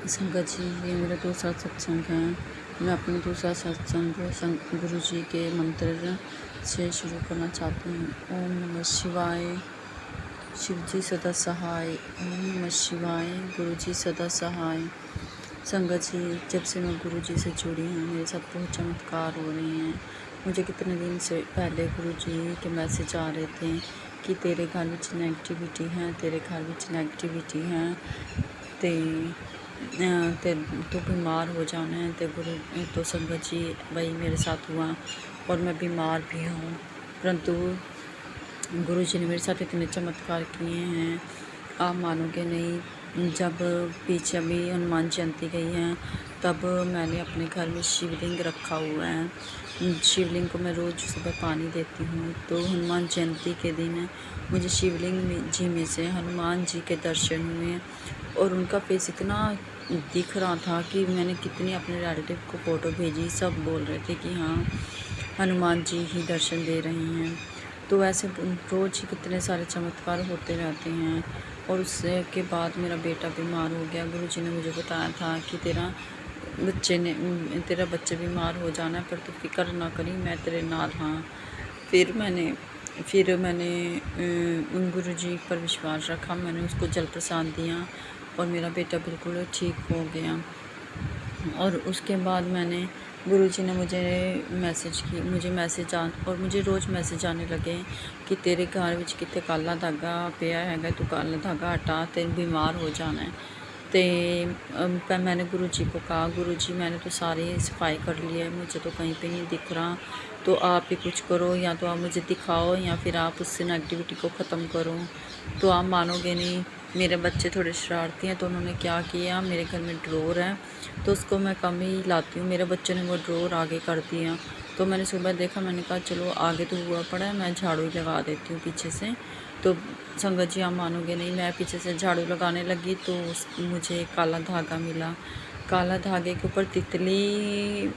संगत जी, ये मेरा दूसरा सत्संग है। मैं अपना दूसरा सत्संग गुरु जी के मंत्र से शुरू करना चाहती हूँ। ओम नमः शिवाय, शिव जी सदा सहाय। ओम नमः शिवाय, गुरु जी सदा सहाय। संगत जी, जब से मैं गुरु जी से जुड़ी हूँ, मेरे साथ बहुत चमत्कार हो रहे हैं। मुझे कितने दिन से पहले गुरु जी के मैसेज आ रहे थे कि तेरे घर में नेगेटिविटी है, तेरे घर में नेगेटिविटी है, ते तो बीमार हो जाना है। तो गुरु तो संगत जी वही मेरे साथ हुआ और मैं बीमार भी हूँ, परंतु गुरु जी ने मेरे साथ इतने चमत्कार किए हैं, आप मानोगे नहीं। जब पीछे अभी हनुमान जयंती गई है, तब मैंने अपने घर में शिवलिंग रखा हुआ है। शिवलिंग को मैं रोज़ सुबह पानी देती हूँ। तो हनुमान जयंती के दिन मुझे शिवलिंग जी में से हनुमान जी के दर्शन हुए और उनका फेस इतना दिख रहा था कि मैंने कितनी अपने रिलेटिव को फ़ोटो भेजी। सब बोल रहे थे कि हाँ, हनुमान जी ही दर्शन दे रहे हैं। तो ऐसे रोज़ ही कितने सारे चमत्कार होते रहते हैं। और उसके के बाद मेरा बेटा बीमार हो गया। गुरुजी ने मुझे बताया था कि तेरा बच्चे बीमार हो जाना है, पर तू फिक्र ना करी, मैं तेरे नाल हाँ। फिर मैंने उन गुरुजी पर विश्वास रखा। मैंने उसको जल प्रसाद दिया और मेरा बेटा बिल्कुल ठीक हो गया। और उसके बाद मैंने गुरुजी ने मुझे रोज़ मैसेज आने लगे कि तेरे घर विच किते काला धागा पिया हैगा, तू काला धागा हटा, तेरे बीमार हो जाना है। पर मैंने गुरुजी को कहा, गुरुजी मैंने तो सारी सफाई कर ली है, मुझे तो कहीं पे नहीं दिख रहा, तो आप ही कुछ करो, या तो आप मुझे दिखाओ या फिर आप उससे नेगेटिविटी को ख़त्म करो। तो आप मानोगे नहीं, मेरे बच्चे थोड़े शरारती हैं, तो उन्होंने क्या किया, मेरे घर में ड्रॉर है तो उसको मैं कम ही लाती हूँ, मेरे बच्चे ने वो ड्रॉर आगे कर दिया। तो मैंने सुबह देखा, मैंने कहा चलो आगे तो हुआ पड़ा है, मैं झाड़ू ही लगा देती हूँ पीछे से। तो संगत जी, आप मानोगे नहीं, मैं पीछे से झाड़ू लगाने लगी तो मुझे काला धागा मिला। काला धागे के ऊपर तितली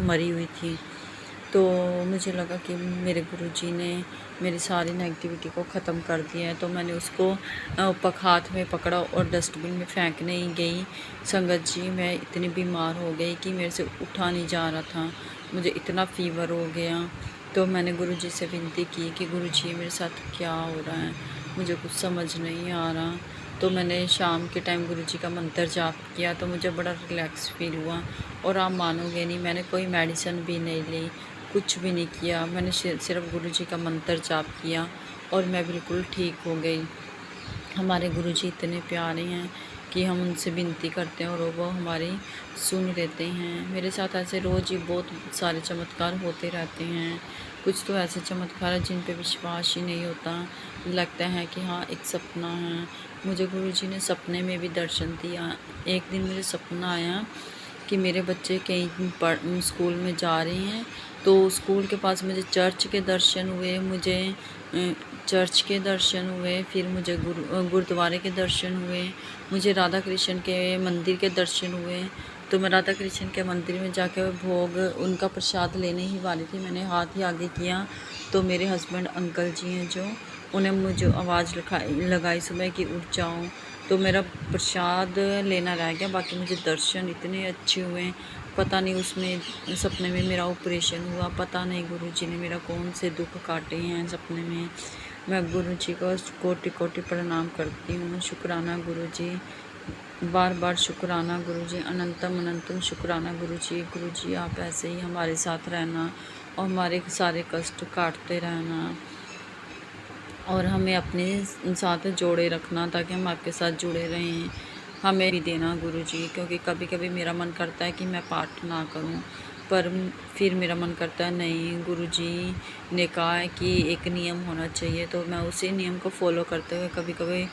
मरी हुई थी। तो मुझे लगा कि मेरे गुरुजी ने मेरी सारी नेगेटिविटी को ख़त्म कर दिया है। तो मैंने उसको हाथ में पकड़ा और डस्टबिन में फेंकने ही गई। संगत जी, मैं इतनी बीमार हो गई कि मेरे से उठा नहीं जा रहा था, मुझे इतना फ़ीवर हो गया। तो मैंने गुरुजी से विनती की कि गुरुजी, मेरे साथ क्या हो रहा है, मुझे कुछ समझ नहीं आ रहा। तो मैंने शाम के टाइम गुरुजी का मंत्र जाप किया तो मुझे बड़ा रिलैक्स फील हुआ। और आप मानोगे नहीं, मैंने कोई मेडिसिन भी नहीं ली, कुछ भी नहीं किया, मैंने सिर्फ गुरुजी का मंत्र जाप किया और मैं बिल्कुल ठीक हो गई। हमारे गुरुजी इतने प्यारे हैं कि हम उनसे विनती करते हैं और वो हमारी सुन लेते हैं। मेरे साथ ऐसे रोज़ ही बहुत सारे चमत्कार होते रहते हैं। कुछ तो ऐसे चमत्कार हैं जिन पे विश्वास ही नहीं होता, लगता है कि हाँ एक सपना है। मुझे गुरुजी ने सपने में भी दर्शन दिया। एक दिन मुझे सपना आया कि मेरे बच्चे कहीं स्कूल में जा रहे हैं, तो स्कूल के पास मुझे चर्च के दर्शन हुए, फिर मुझे गुरुद्वारे के दर्शन हुए, मुझे राधा कृष्ण के मंदिर के दर्शन हुए। तो मैं राधा कृष्ण के मंदिर में जाकर भोग उनका प्रसाद लेने ही वाली थी, मैंने हाथ ही आगे किया तो मेरे हस्बैंड अंकल जी हैं जो, उन्हें मुझे आवाज़ लगाई सुबह कि उठ जाओ। तो मेरा प्रसाद लेना रह गया, बाकी मुझे दर्शन इतने अच्छे हुए। पता नहीं उसमें सपने में मेरा ऑपरेशन हुआ, पता नहीं गुरुजी ने मेरा कौन से दुख काटे हैं सपने में। मैं गुरुजी को कोटि कोटि प्रणाम करती हूँ। शुक्राना गुरुजी, बार बार शुक्राना गुरुजी, अनंतम अनंतम शुक्राना गुरुजी। गुरुजी, आप ऐसे ही हमारे साथ रहना और हमारे सारे कष्ट काटते रहना और हमें अपने साथ जोड़े रखना, ताकि हम आपके साथ जुड़े रहें। हमें भी देना गुरुजी, क्योंकि कभी कभी मेरा मन करता है कि मैं पाठ ना करूं, पर फिर मेरा मन करता है नहीं, गुरुजी ने कहा है कि एक नियम होना चाहिए, तो मैं उसी नियम को फॉलो करते हुए कभी कभी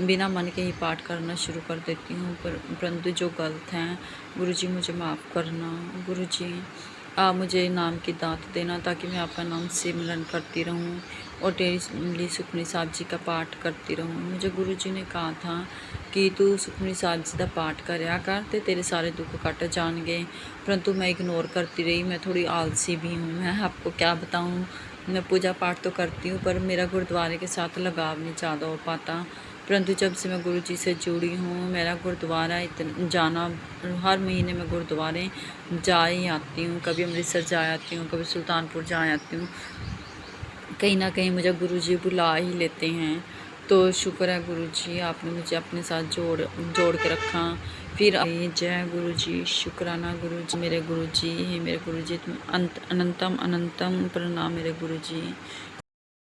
बिना मन के ही पाठ करना शुरू कर देती हूँ। परंतु जो गलत हैं, गुरुजी मुझे माफ़ करना। गुरुजी, आप मुझे नाम की दात देना, ताकि मैं आपका नाम सिमरन करती रहूं और डेली सुखमनी साहब जी का पाठ करती रहूं। मुझे गुरुजी ने कहा था कि तू सुखमनी साहब जी का पाठ करया कर, ते तेरे सारे दुख कट जाएंगे, परंतु मैं इग्नोर करती रही। मैं थोड़ी आलसी भी हूँ, मैं आपको क्या बताऊँ। मैं पूजा पाठ तो करती हूँ, पर मेरा गुरुद्वारे के साथ लगाव नहीं ज़्यादा हो पाता। परंतु जब से मैं गुरुजी से जुड़ी हूँ, मेरा गुरुद्वारा जाना, हर महीने मैं गुरुद्वारे जा ही आती हूँ। कभी अमृतसर जा आती हूँ, कभी सुल्तानपुर जा आती हूँ। कहीं ना कहीं मुझे गुरुजी बुला ही लेते हैं। तो शुक्र है गुरुजी, आपने मुझे अपने साथ जोड़ के रखा। फिर जय गुरुजी, शुक्राना गुरुजी, मेरे गुरुजी हैं, मेरे गुरुजी तुम अनंतम अनंतम प्रणाम मेरे गुरुजी।